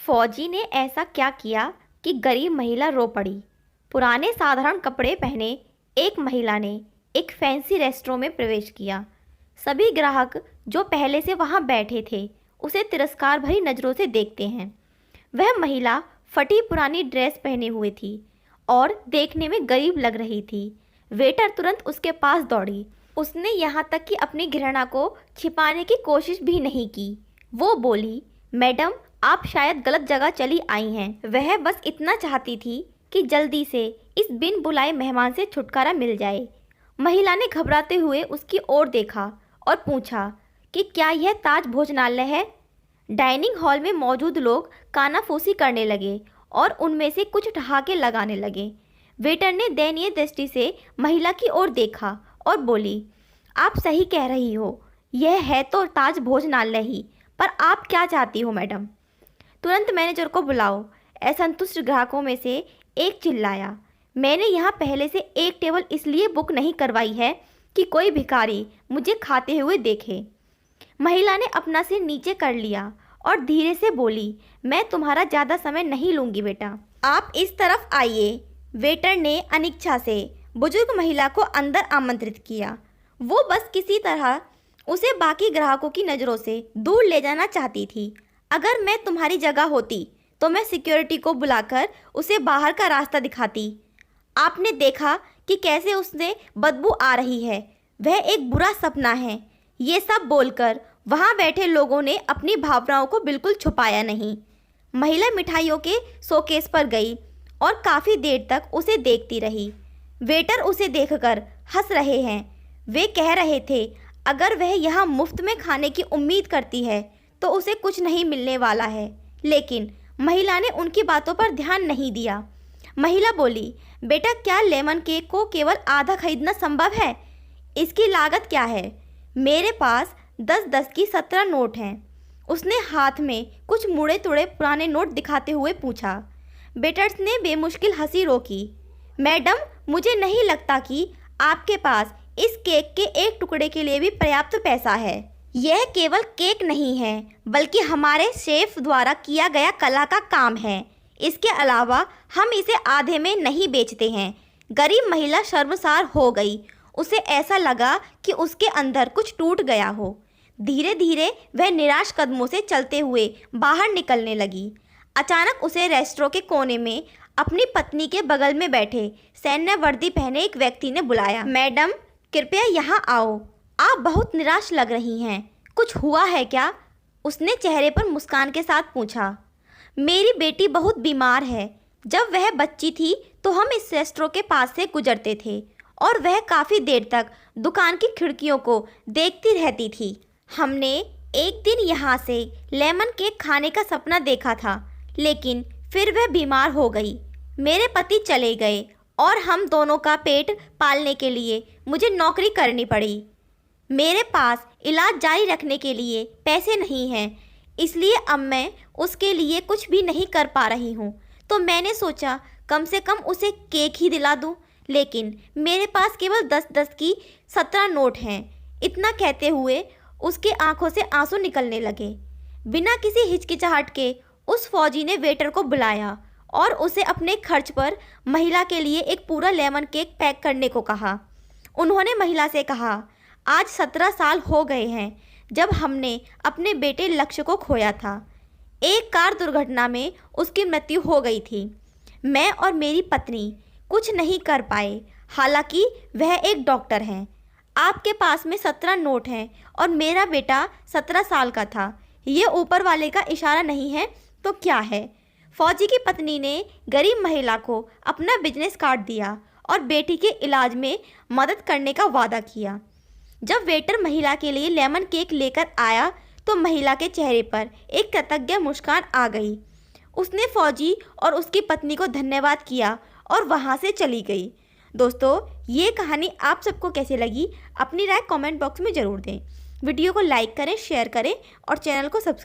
फौजी ने ऐसा क्या किया कि गरीब महिला रो पड़ी। पुराने साधारण कपड़े पहने एक महिला ने एक फैंसी रेस्टोरेंट में प्रवेश किया। सभी ग्राहक जो पहले से वहां बैठे थे उसे तिरस्कार भरी नज़रों से देखते हैं। वह महिला फटी पुरानी ड्रेस पहने हुए थी और देखने में गरीब लग रही थी। वेटर तुरंत उसके पास दौड़ी। उसने यहाँ तक कि अपनी घृणा को छिपाने की कोशिश भी नहीं की। वो बोली, मैडम, आप शायद गलत जगह चली आई हैं। वह बस इतना चाहती थी कि जल्दी से इस बिन बुलाए मेहमान से छुटकारा मिल जाए। महिला ने घबराते हुए उसकी ओर देखा और पूछा कि क्या यह ताज भोजनालय है। डाइनिंग हॉल में मौजूद लोग कानाफूसी करने लगे और उनमें से कुछ ठहाके लगाने लगे। वेटर ने दयनीय दृष्टि से महिला की ओर देखा और बोली, आप सही कह रही हो, यह है तो ताज भोजनालय ही, पर आप क्या चाहती हो मैडम? तुरंत मैनेजर को बुलाओ। असंतुष्ट ग्राहकों में से एक चिल्लाया, मैंने यहाँ पहले से एक टेबल इसलिए बुक नहीं करवाई है कि कोई भिखारी मुझे खाते हुए देखे। महिला ने अपना सिर नीचे कर लिया और धीरे से बोली, मैं तुम्हारा ज़्यादा समय नहीं लूँगी बेटा, आप इस तरफ आइए। वेटर ने अनिच्छा से बुजुर्ग महिला को अंदर आमंत्रित किया। वो बस किसी तरह उसे बाकी ग्राहकों की नज़रों से दूर ले जाना चाहती थी। अगर मैं तुम्हारी जगह होती तो मैं सिक्योरिटी को बुलाकर उसे बाहर का रास्ता दिखाती। आपने देखा कि कैसे उससे बदबू आ रही है, वह एक बुरा सपना है। ये सब बोलकर वहाँ बैठे लोगों ने अपनी भावनाओं को बिल्कुल छुपाया नहीं। महिला मिठाइयों के शोकेस पर गई और काफ़ी देर तक उसे देखती रही। वेटर उसे देखकर हंस रहे हैं। वे कह रहे थे, अगर वह यहाँ मुफ्त में खाने की उम्मीद करती है तो उसे कुछ नहीं मिलने वाला है। लेकिन महिला ने उनकी बातों पर ध्यान नहीं दिया। महिला बोली, बेटा, क्या लेमन केक को केवल आधा खरीदना संभव है? इसकी लागत क्या है? मेरे पास 10-10 की 17 नोट हैं। उसने हाथ में कुछ मुड़े तुड़े पुराने नोट दिखाते हुए पूछा। वेटर्स ने बेमुश्किल हंसी रोकी। मैडम, मुझे नहीं लगता कि आपके पास इस केक के एक टुकड़े के लिए भी पर्याप्त पैसा है। यह केवल केक नहीं है बल्कि हमारे शेफ द्वारा किया गया कला का काम है। इसके अलावा हम इसे आधे में नहीं बेचते हैं। गरीब महिला शर्मसार हो गई। उसे ऐसा लगा कि उसके अंदर कुछ टूट गया हो। धीरे धीरे वह निराश कदमों से चलते हुए बाहर निकलने लगी। अचानक उसे रेस्टोरेंट के कोने में अपनी पत्नी के बगल में बैठे सैन्य वर्दी पहने एक व्यक्ति ने बुलाया। मैडम, कृपया यहाँ आओ, आप बहुत निराश लग रही हैं। कुछ हुआ है क्या? उसने चेहरे पर मुस्कान के साथ पूछा। मेरी बेटी बहुत बीमार है। जब वह बच्ची थी तो हम इस रेस्टोरेंट के पास से गुजरते थे और वह काफ़ी देर तक दुकान की खिड़कियों को देखती रहती थी। हमने एक दिन यहाँ से लेमन केक खाने का सपना देखा था, लेकिन फिर वह बीमार हो गई। मेरे पति चले गए और हम दोनों का पेट पालने के लिए मुझे नौकरी करनी पड़ी। मेरे पास इलाज जारी रखने के लिए पैसे नहीं हैं, इसलिए अब मैं उसके लिए कुछ भी नहीं कर पा रही हूँ। तो मैंने सोचा कम से कम उसे केक ही दिला दूँ, लेकिन मेरे पास केवल 10-10 की 17 नोट हैं। इतना कहते हुए उसकी आंखों से आंसू निकलने लगे। बिना किसी हिचकिचाहट के उस फौजी ने वेटर को बुलाया और उसे अपने खर्च पर महिला के लिए एक पूरा लेमन केक पैक करने को कहा। उन्होंने महिला से कहा, आज 17 साल हो गए हैं जब हमने अपने बेटे लक्ष्य को खोया था। एक कार दुर्घटना में उसकी मृत्यु हो गई थी। मैं और मेरी पत्नी कुछ नहीं कर पाए, हालांकि वह एक डॉक्टर हैं। आपके पास में 17 नोट हैं और मेरा बेटा 17 साल का था। ये ऊपर वाले का इशारा नहीं है तो क्या है? फौजी की पत्नी ने गरीब महिला को अपना बिजनेस कार्ड दिया और बेटी के इलाज में मदद करने का वादा किया। जब वेटर महिला के लिए लेमन केक लेकर आया तो महिला के चेहरे पर एक कृतज्ञ मुस्कान आ गई। उसने फौजी और उसकी पत्नी को धन्यवाद किया और वहां से चली गई। दोस्तों, ये कहानी आप सबको कैसी लगी? अपनी राय कमेंट बॉक्स में ज़रूर दें। वीडियो को लाइक करें, शेयर करें और चैनल को सब्सक्राइब